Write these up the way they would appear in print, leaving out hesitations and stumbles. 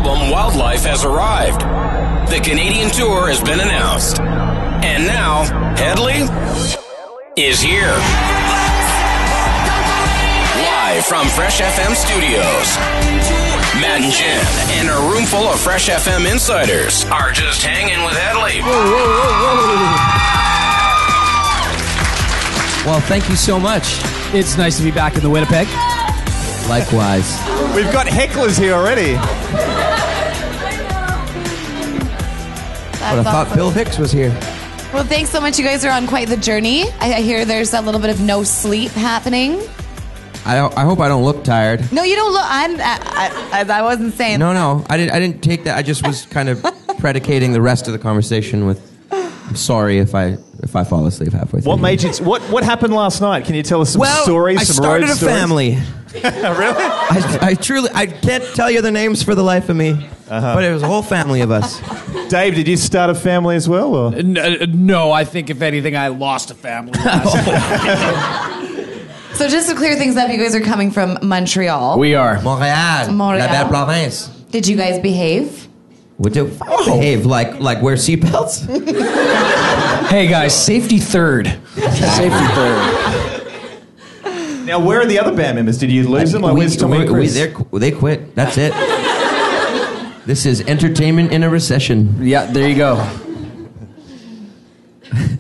album, Wildlife, has arrived. The Canadian tour has been announced. And now, Hedley is here. Live from Fresh FM studios, Matt and Jenn and a room full of Fresh FM insiders are just hanging with Hedley. Well, thank you so much. It's nice to be back in the Winnipeg. Likewise. We've got hecklers here already. But I thought Bill Hicks was here. Well, thanks so much. You guys are on quite the journey. I hear there's a little bit of no sleep happening. I hope I don't look tired. No, you don't look. I wasn't saying. No. I didn't take that. I just was kind of predicating the rest of the conversation with. I'm sorry if I fall asleep halfway through. What made you? What happened last night? Can you tell us some stories? I some started road a stories? family. Really? I can't tell you the names for the life of me, but it was a whole family of us. Dave, did you start a family as well? Or? No, I think if anything, I lost a family. So just to clear things up, you guys are coming from Montreal. We are. Montréal. La belle province. Did you guys behave? What do behave? Like wear seatbelts? Hey guys, safety third. Safety third. Now, where are the other band members? Did you lose them? Like, where's Tommy and Chris? They quit. That's it. This is entertainment in a recession. Yeah, there you go.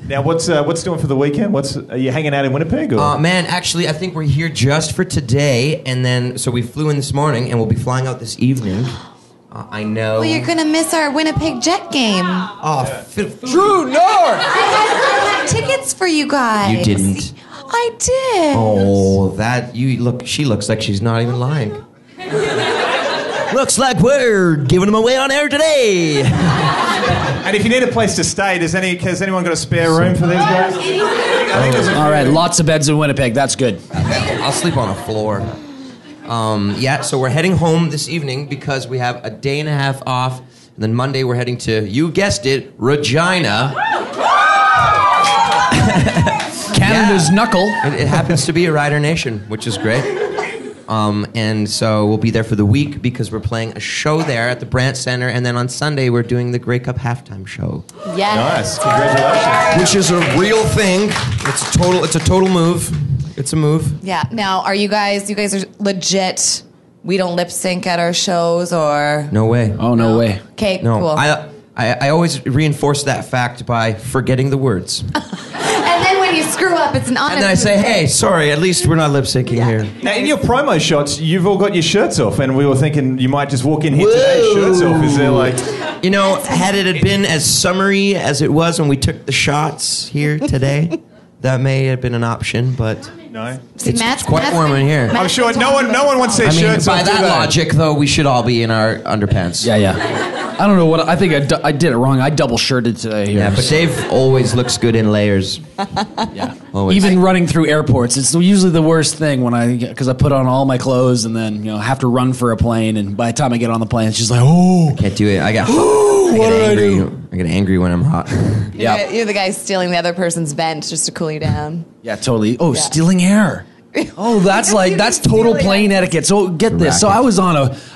Now, what's doing for the weekend? Are you hanging out in Winnipeg? Or? Man, actually, I think we're here just for today, and then so we flew in this morning, and we'll be flying out this evening. I know. Well, you're gonna miss our Winnipeg Jet game. Oh, True North! I had tickets for you guys. You didn't. I did. Oh, she looks like she's not even lying. Looks like we're giving them away on air today. And if you need a place to stay, has anyone got a spare room for these guys? All right, lots of beds in Winnipeg. That's good. I'll sleep on a floor. So we're heading home this evening because we have a day and a half off. And then Monday we're heading to, you guessed it, Regina. Canada's knuckle. It happens to be a Rider Nation, which is great. And so we'll be there for the week because we're playing a show there at the Brandt Center. And then on Sunday we're doing the Grey Cup halftime show. Yes. Nice. Congratulations. Which is a real thing. It's a total move. It's a move. Yeah. Now, are you guys are legit? We don't lip sync at our shows, or No way. Oh, no way. Okay, No. cool. I always reinforce that fact by forgetting the words. And then when you screw up, it's an honest. And then I say, hey, sorry, at least we're not lip syncing here. Now, in your promo shots, you've all got your shirts off, and we were thinking you might just walk in here today, shirts off. Is there like... You know, had it been as summery as it was when we took the shots here today, that may have been an option, but... No. It's quite warm in here. I'm sure no one wants their shirts by off. that logic, though, we should all be in our underpants. Yeah. I don't know what I think. I did it wrong. I double shirted today here. Yeah, but Dave always looks good in layers. Yeah. Always. Even running through airports, it's usually the worst thing because I put on all my clothes and then have to run for a plane, and by the time I get on the plane, it's just like, oh, Can't do it. I get angry when I'm hot. yeah, You're the guy stealing the other person's vent just to cool you down. yeah, totally. Oh, stealing air. Oh, that's total stealing plane etiquette. So get this. So Racket.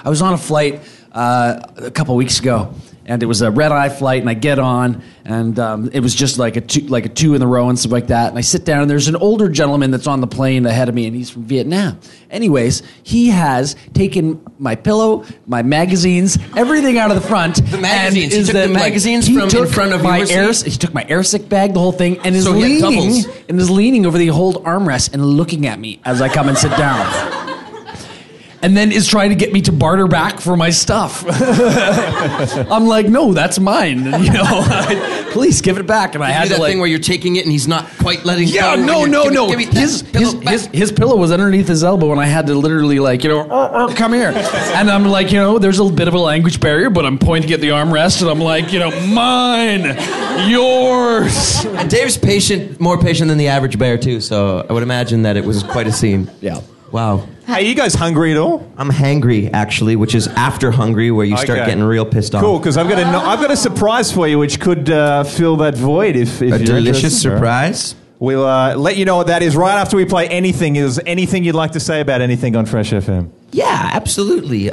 I was on a flight a couple weeks ago, and it was a red-eye flight, and I get on, and it was just like a two in the row and stuff like that. And I sit down, and there's an older gentleman that's on the plane ahead of me, and he's from Vietnam. Anyways, he has taken my pillow, my magazines, everything out of the front. The magazines? And He took the magazines from in front of my your seat? He took my air sick bag, the whole thing, and So he had doubles. is leaning over the old armrest and looking at me as I come and sit down. And then is trying to get me to barter back for my stuff. I'm like, no, that's mine. And, please give it back. And I had that to thing where you're taking it and he's not quite letting go. No. Give me that His pillow was underneath his elbow, and I had to literally come here. And I'm like, there's a bit of a language barrier, but I'm pointing at the armrest, and I'm like, mine, yours. And Dave's more patient than the average bear too. So I would imagine that it was quite a scene. Yeah. Wow. Hey, you guys hungry at all? I'm hangry, actually, which is after hungry, where you start getting real pissed off. Cool, because I've got a surprise for you, which could fill that void if a you're delicious interested. surprise. We'll let you know what that is right after we play anything. Is anything you'd like to say about anything on Fresh FM? Yeah, absolutely.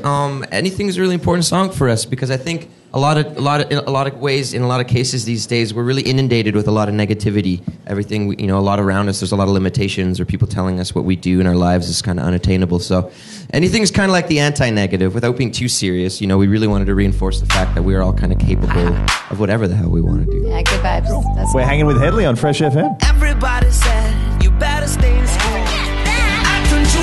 Anything is a really important song for us because I think in a lot of ways, in a lot of cases these days, we're really inundated with a lot of negativity. Everything, a lot around us, there's a lot of limitations, or people telling us what we do in our lives is kind of unattainable. So anything's kind of like the anti-negative without being too serious. We really wanted to reinforce the fact that we're all kind of capable of whatever the hell we want to do. Yeah, good vibes. That's We're hanging with Hedley on Fresh FM. Everybody said you better stay in school. I can do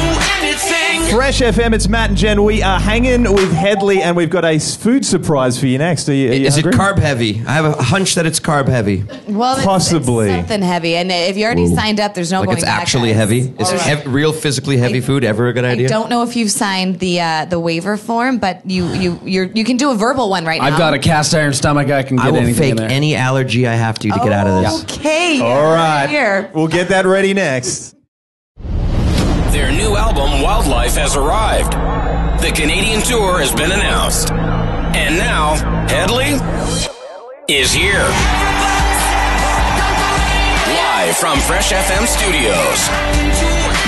anything. Fresh FM, it's Matt and Jenn. We are hanging with Hedley, and we've got a food surprise for you next. Are you Is it hungry? carb heavy? I have a hunch that it's carb heavy. Well, Possibly. it's something heavy, and if you already signed up, there's no Like going it's back. actually guys. heavy? Is real physically heavy food ever a good idea? I don't know if you've signed the waiver form, but you can do a verbal one right now. I've got a cast iron stomach. I can get I will anything in fake there. any allergy I have to get out of this. Okay. All right. Here. We'll get that ready next. Their new album, Wildlife, has arrived. The Canadian tour has been announced. And now, Hedley is here. Live from Fresh FM studios,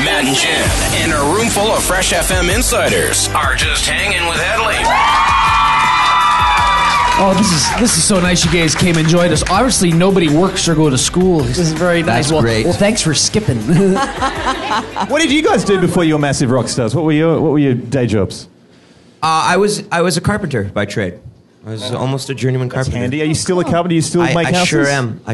Matt and Jenn and a room full of Fresh FM insiders are just hanging with Hedley. Oh, this is so nice you guys came and joined us. Obviously, nobody works or go to school. This is very nice. That's great. Well, thanks for skipping. What did you guys do before you were massive rock stars? What were your day jobs? I was a carpenter by trade. I was almost a journeyman carpenter. Handy. Are you still a carpenter? You still make I houses?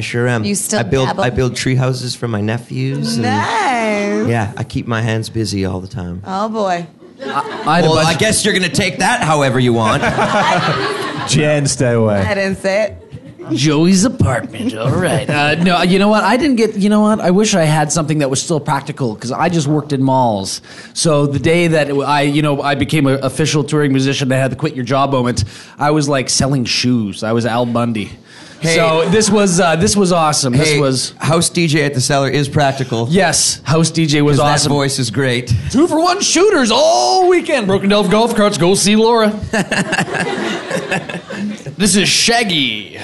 sure am. You still I build dabble? tree houses for my nephews. And, Nice. yeah, I keep my hands busy all the time. Oh boy. I guess you're gonna take that however you want. Jen, stay away. I didn't say it. Joey's apartment. All right. No, you know what? I didn't get. You know what? I wish I had something that was still practical because I just worked in malls. So the day that I became an official touring musician, that had the quit your job moment. I was like selling shoes. I was Al Bundy. Hey. So this was awesome. Hey, This was house DJ at the Cellar is practical. yes. House DJ was That awesome. voice is great. 2-for-1 shooters all weekend. Broken Delve golf carts. Go see Laura. This is Shaggy.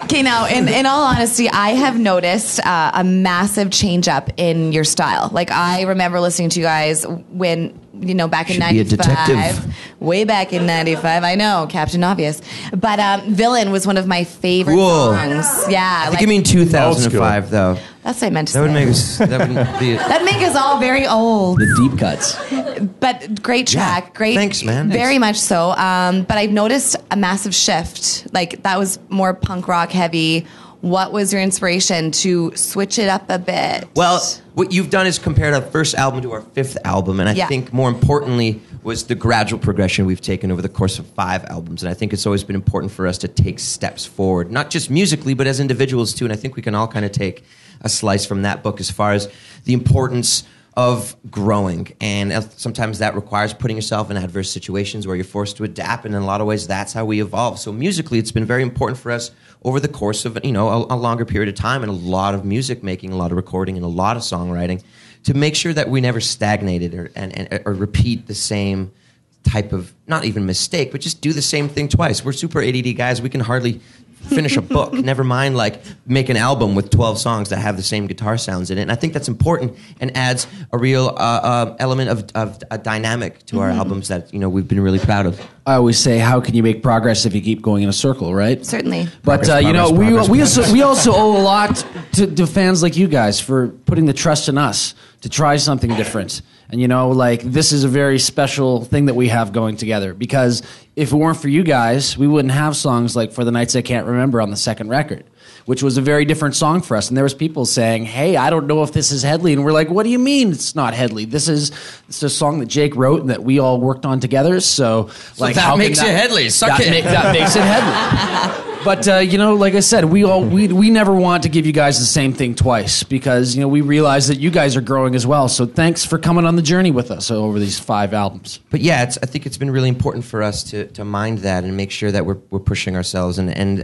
Okay, now, in all honesty, I have noticed a massive change up in your style. Like, I remember listening to you guys when, back in Should be a 95. detective. Way back in 95. I know, Captain Obvious. But Villain was one of my favorite Whoa. songs. Yeah. I think you mean 2005 Old though. That's what I meant to That would say. make us. That would be. That make us all very old. The deep cuts. But great track, Yeah. great. Thanks, man. Very much so. But I've noticed a massive shift. Like, that was more punk rock heavy. What was your inspiration to switch it up a bit? Well, what you've done is compared our first album to our fifth album, and I Yeah. think more importantly was the gradual progression we've taken over the course of 5 albums. And I think it's always been important for us to take steps forward, not just musically, but as individuals too. And I think we can all kind of take a slice from that book as far as the importance of growing. And sometimes that requires putting yourself in adverse situations where you're forced to adapt. And in a lot of ways, that's how we evolve. So musically, it's been very important for us over the course of a longer period of time and a lot of music making, a lot of recording, and a lot of songwriting to make sure that we never stagnated or repeat the same type of, not even mistake, but just do the same thing twice. We're super ADD guys. We can hardly finish a book, never mind like make an album with 12 songs that have the same guitar sounds in it. And I think that's important and adds a real element of a dynamic to our albums that we've been really proud of. I always say, how can you make progress if you keep going in a circle, right? Certainly. But Progress, we also owe a lot to fans like you guys for putting the trust in us to try something different. And this is a very special thing that we have going together, because if it weren't for you guys, we wouldn't have songs like For the Nights I Can't Remember on the second record, which was a very different song for us. And there was people saying, hey, I don't know if this is Hedley. And we're like, what do you mean it's not Hedley? It's a song that Jake wrote and that we all worked on together. So like, that how can makes it Hedley. Suck it. That makes it Hedley. But like I said, we never want to give you guys the same thing twice, because we realize that you guys are growing as well. So thanks for coming on the journey with us over these 5 albums. But yeah, I think it's been really important for us to mind that and make sure that we're pushing ourselves. And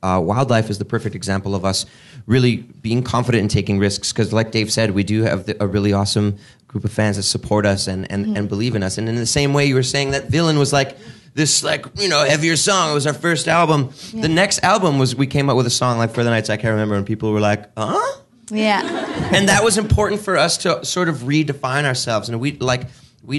Wildlife is the perfect example of us really being confident and taking risks. Because like Dave said, we do have a really awesome group of fans that support us and believe in us. And in the same way you were saying that Villain was like this heavier song. It was our first album. Yeah. The next album we came up with a song like For the Nights I Can't Remember, and people were like, huh? Yeah. And that was important for us to sort of redefine ourselves. And we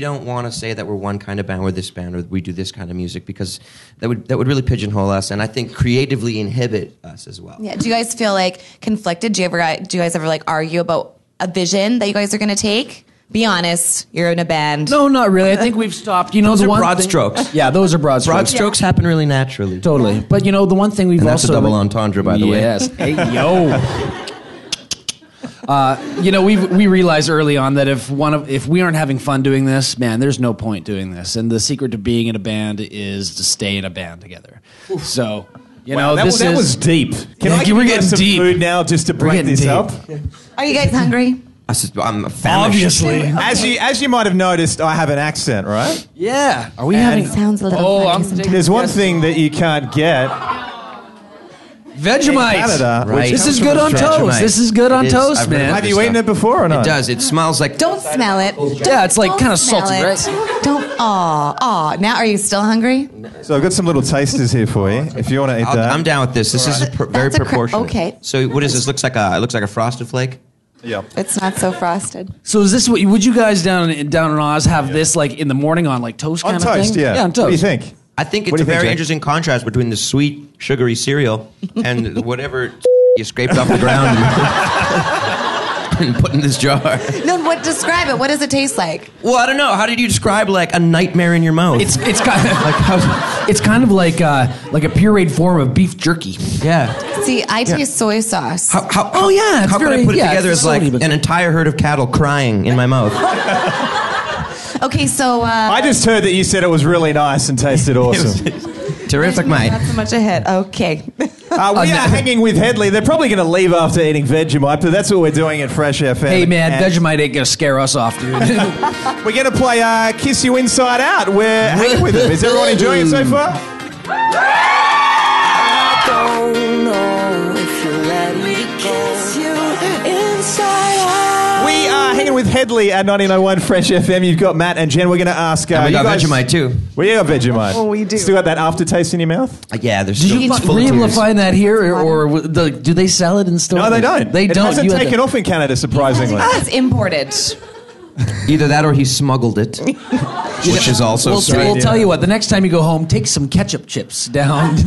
don't want to say that we're one kind of band, we're this band, or we do this kind of music, because that would really pigeonhole us, and I think creatively inhibit us as well. Yeah. Do you guys feel like conflicted? Do you guys ever like argue about a vision that you guys are going to take? Be honest. You're in a band. No, not really. I think we've stopped. You know, Those the are one broad thing- strokes. Yeah, those are broad strokes. Broad strokes happen really naturally. Totally. But you know, the one thing we've And that's also a double entendre, by the way. Yes. Hey, yo. You know, we realized early on that if we aren't having fun doing this, man, there's no point doing this. And the secret to being in a band is to stay in a band together. So, you know, that was deep. Can I give we're you getting guys some deep. food now just to break getting this deep. up? Are you guys hungry? I'm famished. Obviously. As you might have noticed, I have an accent, right? Yeah. Are we having? Sounds a little funny sometimes. There's one thing that you can't get. Vegemite. Canada, Right. This comes is from good on Australia. toast. This is good on It is. toast, I've heard man. about Have this you eaten stuff. it before or not? It does. It smells like... Don't smell it. Yeah, it's like Don't kinda smell salty, it. right? Don't. Aw. Now, are you still hungry? So I've got some little tasters here for you. If you want to eat that. I'm down with this. This is very That's a proportionate. okay. So what is this? It looks like a Frosted Flake? Yeah. It's not so frosted. So is this what? Would you guys down in Oz have this like in the morning on like toast On kind of toast, thing? yeah. Yeah, on toast. What do you think? I think What it's do a you think, very Jack? interesting contrast between the sweet, sugary cereal and whatever you scraped off the ground and put in this jar. No, describe it. What does it taste like? Well, I don't know. How did you describe like a nightmare in your mouth? It's kind of like a pureed form of beef jerky. yeah. See, I taste soy sauce. Oh, yeah, it's How can very- I put it yeah, together it's as like salty, but- an entire herd of cattle crying in my mouth? Okay, so I just heard that you said it was really nice and tasted awesome. Terrific, mate. not so much a hit. Okay. We are hanging with Hedley. They're probably going to leave after eating Vegemite, but that's what we're doing at Fresh FM. Hey man, And Vegemite ain't gonna scare us off, dude. we're going to play Kiss You Inside Out. We're hanging with them. Is everyone enjoying it so far? I don't know if you let me kiss you inside out. We are hanging with Hedley at 1901 Fresh FM. You've got Matt and Jenn. We're going to ask... And we you got guys- Vegemite too. We got Vegemite. Oh, we do. Still got that aftertaste in your mouth? Yeah, there's Did still you it's full were of you able to tears. find that here, or do they sell it in stores? No, they don't. They It don't. hasn't You had taken to- off in Canada, surprisingly. It's imported. Either that or he smuggled it, which is also We'll strange. tell you what. The next time you go home, take some ketchup chips down to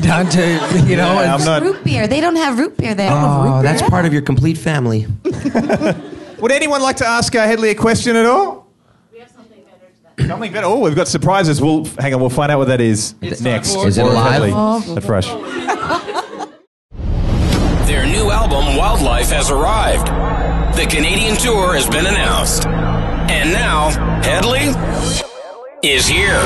you know. Yeah, and- I'm not... Root beer. They don't have root beer there. Oh, that's part of your complete family. Would anyone like to ask Hedley a question at all? We have something better to that. Something better? Oh, we've got surprises. We'll find out what that is next. Is it More live? Hedley at Fresh. Their new album, Wildlife, has arrived. The Canadian tour has been announced. And now, Hedley is here.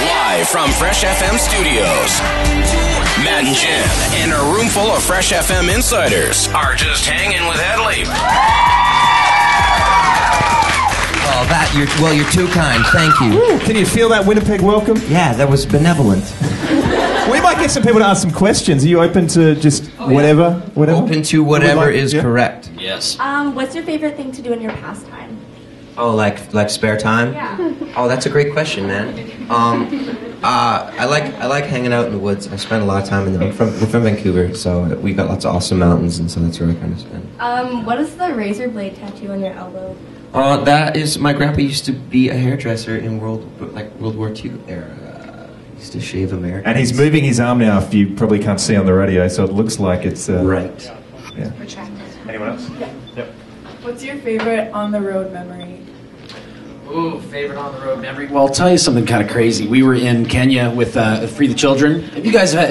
Live from Fresh FM Studios. Matt and Jenn and a room full of Fresh FM insiders are just hanging with Hedley. You're too kind. Thank you. Ooh, can you feel that Winnipeg welcome? Yeah, that was benevolent. We might get some people to ask some questions. Are you open to just whatever? Open to whatever Like- is yeah. correct. Yes. What's your favorite thing to do in your pastime? Oh, like spare time? Yeah. Oh, that's a great question, man. I like hanging out in the woods. I spend a lot of time in we're from Vancouver, so we got lots of awesome mountains, and so that's where I kind of spend. What is the razor blade tattoo on your elbow? That is my grandpa used to be a hairdresser in World War II era. He used to shave Americans. And he's moving his arm now. If you probably can't see on the radio, so it looks like it's right. Yeah. Anyone else? Yep. What's your favorite on-the-road memory? Ooh, favorite on the road memory. Well, I'll tell you something kind of crazy. We were in Kenya with Free the Children. You guys have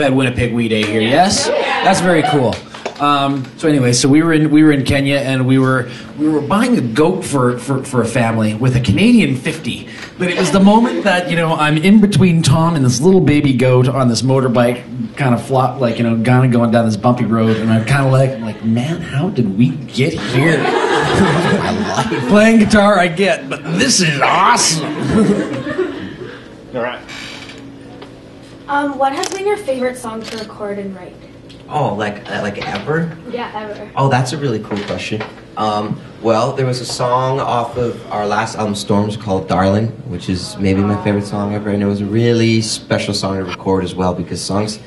had Winnipeg Wee Day here, yes? That's very cool. So anyway, so we were in Kenya, and we were buying a goat for a family with a Canadian 50. But it was the moment that I'm in between Tom and this little baby goat on this motorbike, kind of flop, kind of going down this bumpy road, and I'm kind of like, man, how did we get here? Playing guitar, I get, but this is awesome. All right. What has been your favorite song to record and write? Oh, like ever? Yeah, ever. Oh, that's a really cool question. Well, there was a song off of our last album, Storms, called Darling, which is maybe my favorite song ever, and it was a really special song to record as well, because songs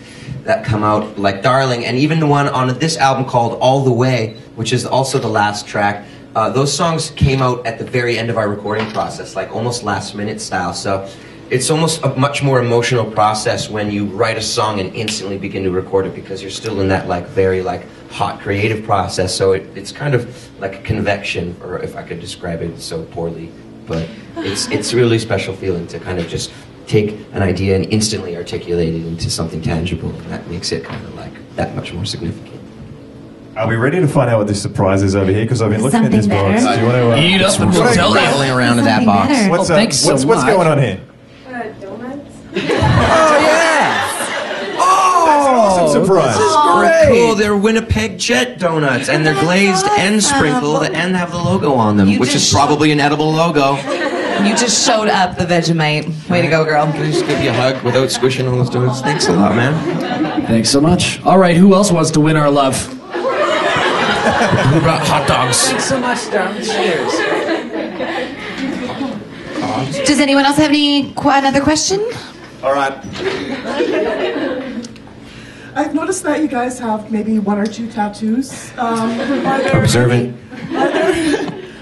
that come out, like Darling, and even the one on this album called All the Way, which is also the last track. Those songs came out at the very end of our recording process, like almost last minute style. So it's almost a much more emotional process when you write a song and instantly begin to record it, because you're still in that like very like hot creative process. So it's kind of like a convection, or if I could describe it so poorly, but it's a really special feeling to kind of just take an idea and instantly articulate it into something tangible, and that makes it kind of like that much more significant. Are we ready to find out what this surprise is over here? Because I've been looking at this Something box. better? Do you want to Eat up and Just we'll tell you. rattling around in that box. Something What's, thanks so what's much. going on here? Donuts? Awesome surprise. Oh, cool. They're Winnipeg Jet donuts, and they're glazed and sprinkled and have the logo on them, You which just is probably an edible logo. You just showed up, the Vegemite. Way to go, girl. Can I just give you a hug without squishing all those donuts? Thanks a lot, man. Thanks so much. All right, who else wants to win our love? Who brought hot dogs? Thanks so much, darling. Cheers. Does anyone else have another question? All right. I've noticed that you guys have maybe 1 or 2 tattoos. Are there Observant.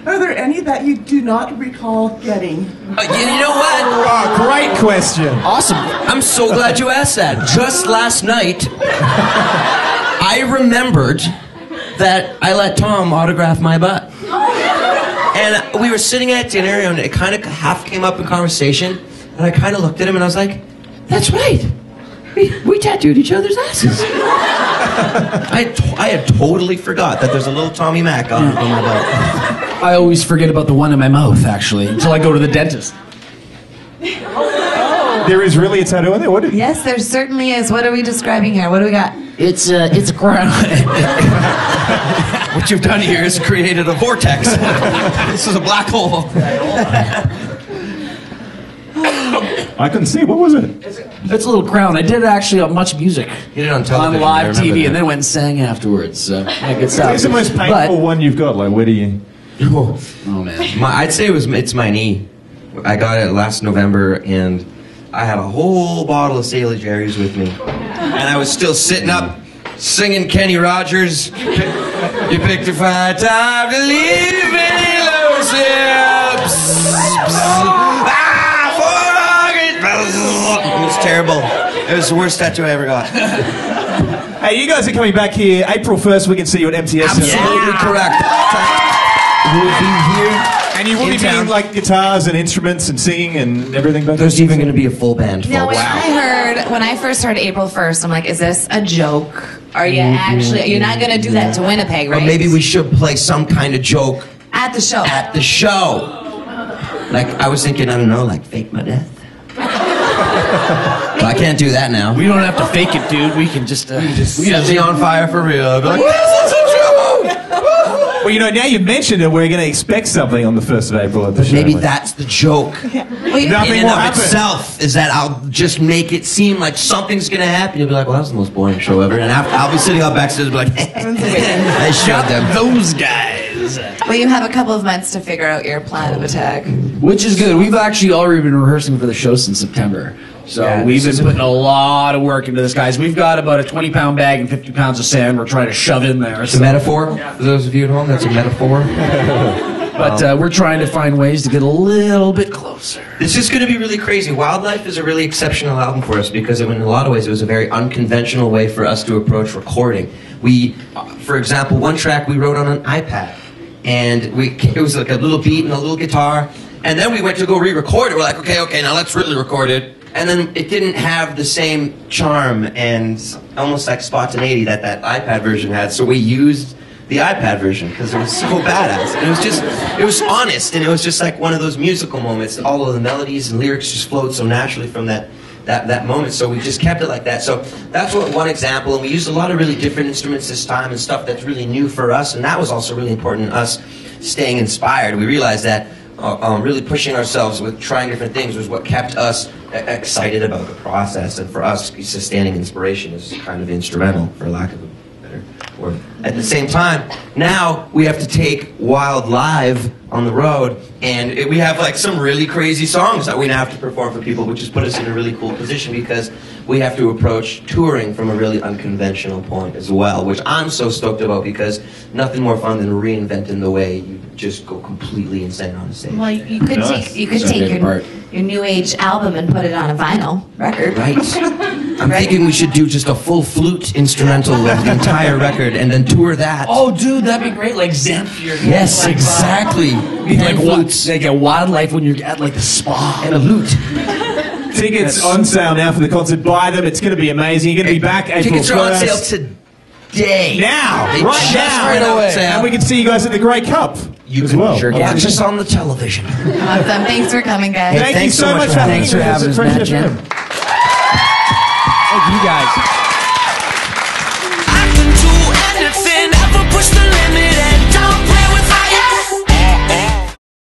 Are there any that you do not recall getting? You know what? Oh, great question. Awesome. I'm so glad you asked that. Just last night, I remembered that I let Tom autograph my butt. And we were sitting at dinner, and it kind of half came up in conversation, and I kind of looked at him, and I was like, that's right. We tattooed each other's asses. I had totally forgot that there's a little Tommy Mac on my butt. I always forget about the one in my mouth, actually, until I go to the dentist. There is really a tattoo on there? What? Yes, there certainly is. What are we describing here? What do we got? It's a crown. What you've done here is created a vortex. This is a black hole. I couldn't see. What was it? It's a little crown. I did it actually on Much Music. You did it on television. On I live remember TV, that. and then went and sang afterwards. So, yeah, good stuff. It's the most painful one you've got. Like, where do you... Oh man. I'd say it's my knee. I got it last November, and I had a whole bottle of Sailor Jerry's with me, and I was still sitting up singing Kenny Rogers. You picked a fine time to leave me, It was terrible. It was the worst tattoo I ever got. Hey, you guys are coming back here April 1st. We can see you at MTS. Absolutely correct. We'll be here. And you will in be bringing town. like guitars and instruments and singing and everything back there? There's even going to be a full band. Now, folks. when I first heard April 1st, I'm like, is this a joke? Are you you're not going to do that to Winnipeg, right? Or maybe we should play some kind of joke At the show. at the show. Like, I was thinking, I don't know, like fake my death. But I can't do that now. We don't have to fake it, dude. We can just Set me on fire for real. I'd be like, Well, you know, now you've mentioned it, we're going to expect something on the 1st of April at the show. maybe that's the joke. Well, you- Nothing In and will of happen. itself is that I'll just make it seem like something's gonna happen. You'll be like, well, that was the most boring show ever. And I'll be sitting up backstage and be like, I showed them. those guys. well, you have a couple of months to figure out your plan of attack. Which is good. We've actually already been rehearsing for the show since September. So Yeah, we've this been is putting a lot of work into this, guys. We've got about a 20-pound bag and 50 pounds of sand we're trying to shove in there. It's a metaphor. For those of you at home, that's a metaphor. But we're trying to find ways to get a little bit closer. This is going to be really crazy. Wildlife is a really exceptional album for us because in a lot of ways it was a very unconventional way for us to approach recording. We, for example, one track we wrote on an iPad, and it was like a little beat and a little guitar, and then we went to go re-record it. We're like, okay, now let's really record it. And then it didn't have the same charm and almost like spontaneity that iPad version had, so we used the iPad version because it was so badass. And it was honest, and it was just like one of those musical moments. All of the melodies and lyrics just flowed so naturally from that moment, so we just kept it like that. So that's one example, and we used a lot of really different instruments this time and stuff that's really new for us, and that was also really important in us staying inspired. We realized that really pushing ourselves with trying different things was what kept us excited about the process, and for us, sustaining inspiration is kind of instrumental, for lack of a better word. At the same time, now we have to take Wild Live on the road, and we have like some really crazy songs that we now have to perform for people, which has put us in a really cool position because we have to approach touring from a really unconventional point as well, which I'm so stoked about because nothing more fun than reinventing the way you just go completely insane on stage. Well, you could take your new age album and put it on a vinyl record. Right. I'm thinking we should do just a full flute instrumental of the entire record and then tour that. Oh, dude, that'd be great. Like Xanth. Yes, exactly. Like flutes. Like a wildlife when you're at like the spa. And a lute. Tickets on sale now for the concert. Buy them. It's going to be amazing. You're going to be back April 1st. Tickets are on sale today. Now. They Right now. right away. And we can see you guys at the Grey Cup as well. Sure watch us on the television. Awesome. Thanks for coming, guys. Thank you so much for Thanks for having us, Matt and Jenn. Thank you guys.